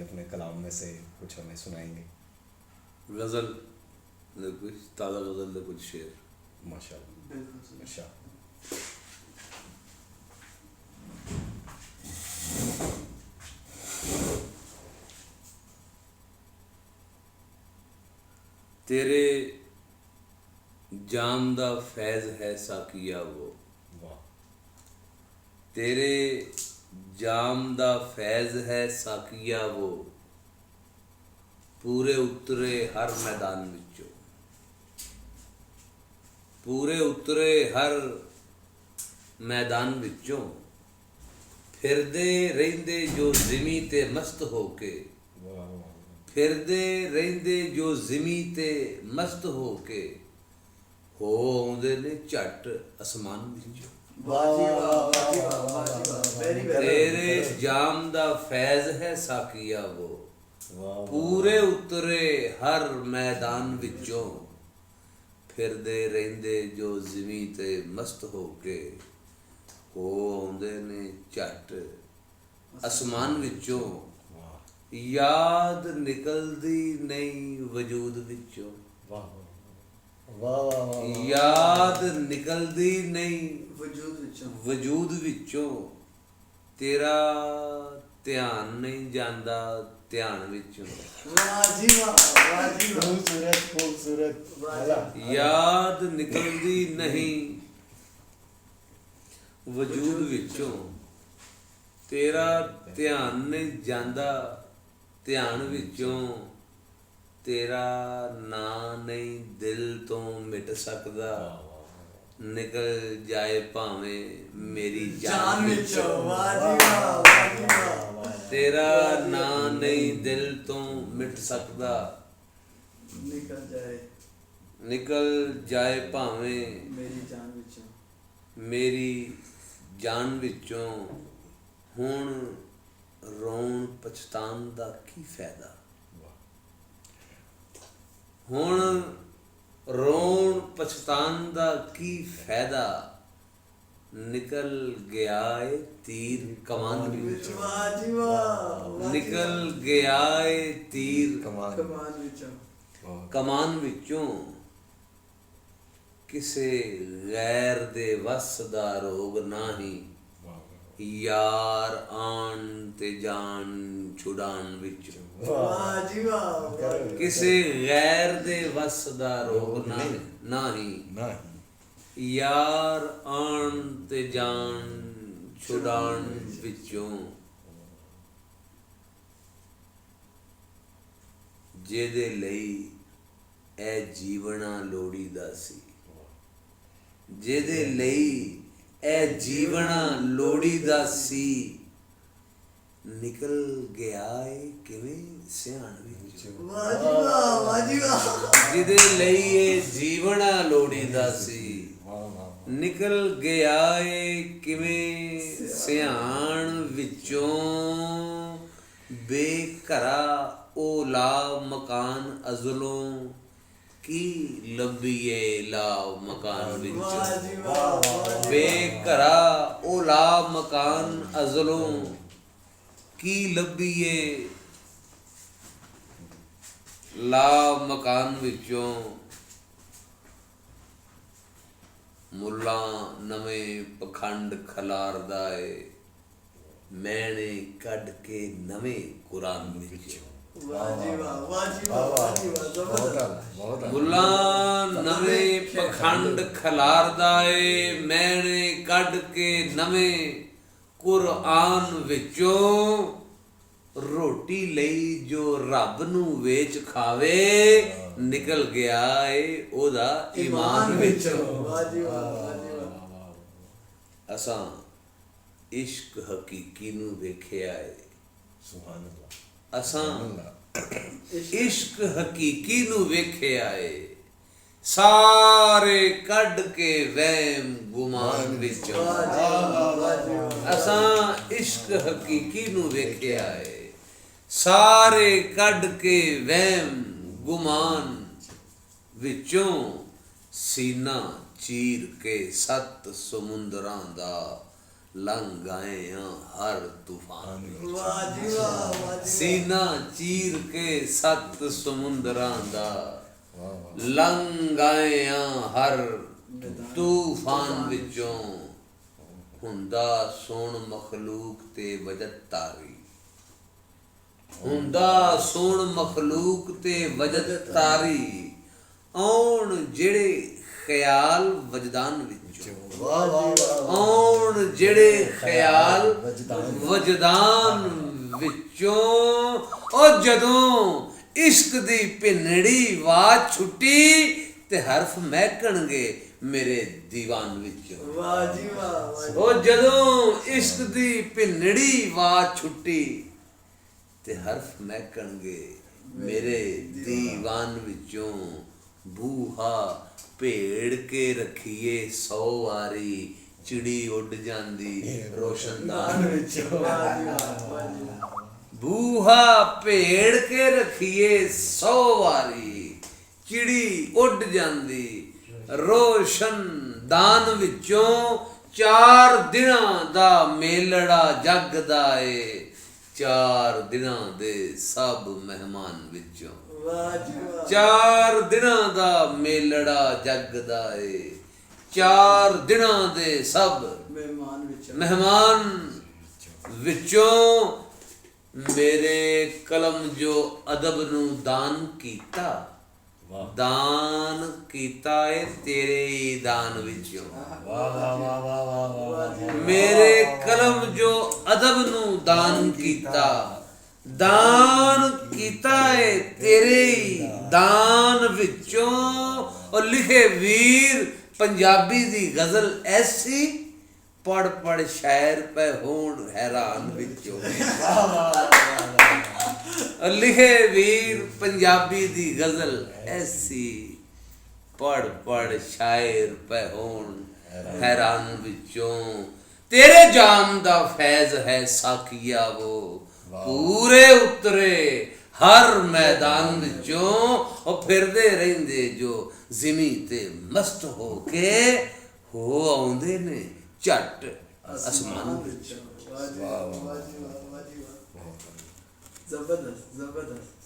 अपने कलाम में से कुछ हमें सुनाएंगे? गज़ल कुछ ताज़ा गज़ल दे कुछ शेर। माशाअल्लाह अच्छा। तेरे जाम दा फैज़ है साकिया वो, वाह। तेरे जाम दा फैज़ है साकिया वो, पूरे उतरे हर मैदान विचों, पूरे उतरे हर मैदान विचों, फिरदे रहिंदे जो ज़िमी ते मस्त होके, फिरदे रहिंदे जो ज़िमी ते मस्त होके, हो आउंदे ने झट असमान विचों। तेरे जाम दा फैज़ है साकिया वो, पूरे उतरे हर मैदान विचों, फिरदे रहिंदे जो ज़िमी ते मस्त होके, हो आउंदे ने झट असमान विचों, याद निकलदी नहीं वजूद विचों, याद निकलदी नहीं वजूद विचों, तेरा ध्यान नहीं जांदा ध्यान विचों, याद निकलदी नहीं वजूद विचों, तेरा ध्यान नहीं जांदा ध्यान विचों, तेरा नां नहीं दिल तो मिट सकदा, निकल जाए भावें मेरी जान विचों, तेरा नां नहीं दिल तो मिट सकदा, निकल जाए भावें मेरी जान विचों, हुण रोण पछतान दा की फैदा, हुण रोण पछतान दा की फैदा, निकल गया है तीर कमान विचों, निकल गया है तीर कमान विचों, किसे गैर दे वस दा रोग नाही, यार आन ते जान छुड़ान विचों, किसे गैर दे वस दा रोग नाही, यार आन ते जान छुड़ान विचों, जेदे लई ऐ जीवना लोड़ीदा सी, जेदे लई ऐ जीवना लोड़ीदा सी, निकल गया है किवें सियाण विचों, जेदे लई ऐ जीवना लोड़ीदा सी, निकल गया है किवें सियाण विचों, बेघरा ओला मकान अज़लों की लभीए ला मकान विचों, बेघरा ओला मकान अज़लों की लभीए ला मकान विचों, मुल्ला नवें पखंड खलारदा है, मैंने कढ़ के नवें कुरान विचों, मुल्ला नवें पखंड खलारदा है, मैंने कढ़ के नवें कुरान विचों, रोटी लई जो रब नू वेच खावे, निकल गया है ओदा ईमान विचों। असां इश्क हकीकी नू वेखिया है, असां इश्क हकीकी नू वेखिया है, सारे कढ़ के वहम गुमान विचों, असां इश्क हकीकी नू वेखिया है, सारे कढ़ के वहम गुमान विचों, सीना चीर के सत समुंदरां दा ਲੰਘ ਆਏ ਹਾਂ ਹਰ ਤੂਫਾਨ ਵਾਹ ਜੀ ਵਾਹ, ਵਾਹ ਜੀ ਸੀਨਾ ਚੀਰ ਕੇ ਸੱਤ ਸਮੁੰਦਰਾਂ ਦਾ ਵਾਹ ਵਾਹ ਲੰਘ ਆਏ ਹਾਂ ਹਰ ਤੂਫਾਨ ਵਿੱਚੋਂ ਹੁੰਦਾ ਸੋਹਣ ਮਖਲੂਕ ਤੇ ਵਜਦ ਤਾਰੀ ਹੁੰਦਾ ਸੋਹਣ ਮਖਲੂਕ ਤੇ ਵਜਦ ਤਾਰੀ ਆਉਣ ਜਿਹੜੇ ਖਿਆਲ ਵਜਦਾਨ ਵਿੱਚੋਂ ਵਾਹ ਵਾਹ ਵਾਹ ਆਉਣ ਜਿਹੜੇ ਖਿਆਲ ਵਜਦਾਨ ਵਿੱਚੋਂ ਉਹ ਜਦੋਂ ਇਸ਼ਕ ਦੀ ਭਿੰਨੜੀ ਆਵਾਜ਼ ਛੁੱਟੀ ਤੇ ਹਰਫ ਮਹਿਕਣਗੇ ਮੇਰੇ ਦੀਵਾਨ ਵਿੱਚੋਂ ਵਾਹ ਜੀ ਵਾਹ, ਵਾਹ ਜੀ ਉਹ ਜਦੋਂ ਇਸ਼ਕ ਦੀ ਭਿੰਨੜੀ ਆਵਾਜ਼ ਛੁੱਟੀ ਤੇ ਹਰਫ ਮਹਿਕਣਗੇ ਮੇਰੇ ਦੀਵਾਨ ਵਿੱਚੋਂ ਬੂਹਾ ਭੇੜ ਕੇ ਰੱਖੀਏ 100 ਵਾਰੀ ਚਿੜੀ ਉੱਡ ਜਾਂਦੀ ਰੋਸ਼ਨਦਾਨ ਵਿੱਚੋਂ ਵਾਹ ਜੀ ਵਾਹ, ਵਾਹ ਜੀ ਵਾਹ। ਬੂਹਾ ਭੇੜ ਕੇ ਰੱਖੀਏ 100 ਵਾਰੀ ਚਿੜੀ ਉੱਡ ਜਾਂਦੀ ਰੋਸ਼ਨਦਾਨ ਵਿੱਚੋਂ 4 ਦਿਨਾਂ ਦਾ ਮੇਲੜਾ ਜਗਦਾ ਏ 4 ਦਿਨਾਂ ਦੇ ਸਭ ਮਹਿਮਾਨ ਵਿੱਚੋਂ ਵਾਹ ਜੀ ਵਾਹ 4 ਦਿਨਾਂ ਦਾ ਮੇਲੜਾ ਜਗਦਾ ਏ 4 ਦਿਨਾਂ ਦੇ ਸਭ ਮਹਿਮਾਨ ਵਿੱਚ ਮਹਿਮਾਨ ਵਿੱਚੋਂ ਮੇਰੇ ਕਲਮ ਜੋ ਅਦਬ ਨੂੰ ਦਾਨ ਕੀਤਾ ਦਾਨ ਕੀਤਾ ਏ ਤੇਰੇ ਹੀ ਦਾਨ ਵਿੱਚੋਂ ਵਾਹ ਵਾਹ ਵਾਹ ਵਾਹ ਵਾਹ ਵਾਹ ਮੇਰੇ ਕਲਮ ਜੋ ਅਦਬ ਨੂੰ ਦਾਨ ਕੀਤਾ ਏ ਤੇਰੇ ਹੀ ਦਾਨ ਵਿੱਚੋਂ ਉਹ ਲਿਖੇ ਵੀਰ ਪੰਜਾਬੀ ਦੀ ਗਜ਼ਲ ਐਸੀ ਪੜ ਪੜ ਸ਼ਾਇਰ ਪੈ ਹੋਣ ਹੈਰਾਨ ਵਿੱਚੋਂ ਲਿਖੇ ਵੀਰ ਪੰਜਾਬੀ ਦੀ ਗਜ਼ਲ ਐਸੀ ਪੜ ਪੜ ਸ਼ਾਇਰ ਪੈ ਹੋਣ ਹੈਰਾਨ ਵਿੱਚੋਂ ਤੇਰੇ ਜਾਮ ਦਾ ਫੈਜ਼ ਹੈ ਸਾਖੀਆ ਵੋ ਪੂਰੇ ਉਤਰੇ ਹਰ ਮੈਦਾਨ ਵਿੱਚੋਂ ਉਹ ਫਿਰਦੇ ਰਹਿੰਦੇ ਜੋ ਜ਼ਿਮੀ ਤੇ ਮਸਤ ਹੋ ਕੇ ਹੋ ਆਉਂਦੇ ਨੇ ਝੱਟ ਅਸਮਾਨ ਵਿੱਚ ਵਾਹ ਜੀ ਵਾਹ, ਵਾਹ ਜੀ ਵਾਹ, ਵਾਹ ਜੀ ਵਾਹ। ਜ਼ਬਰਦਸਤ ਜ਼ਬਰਦਸਤ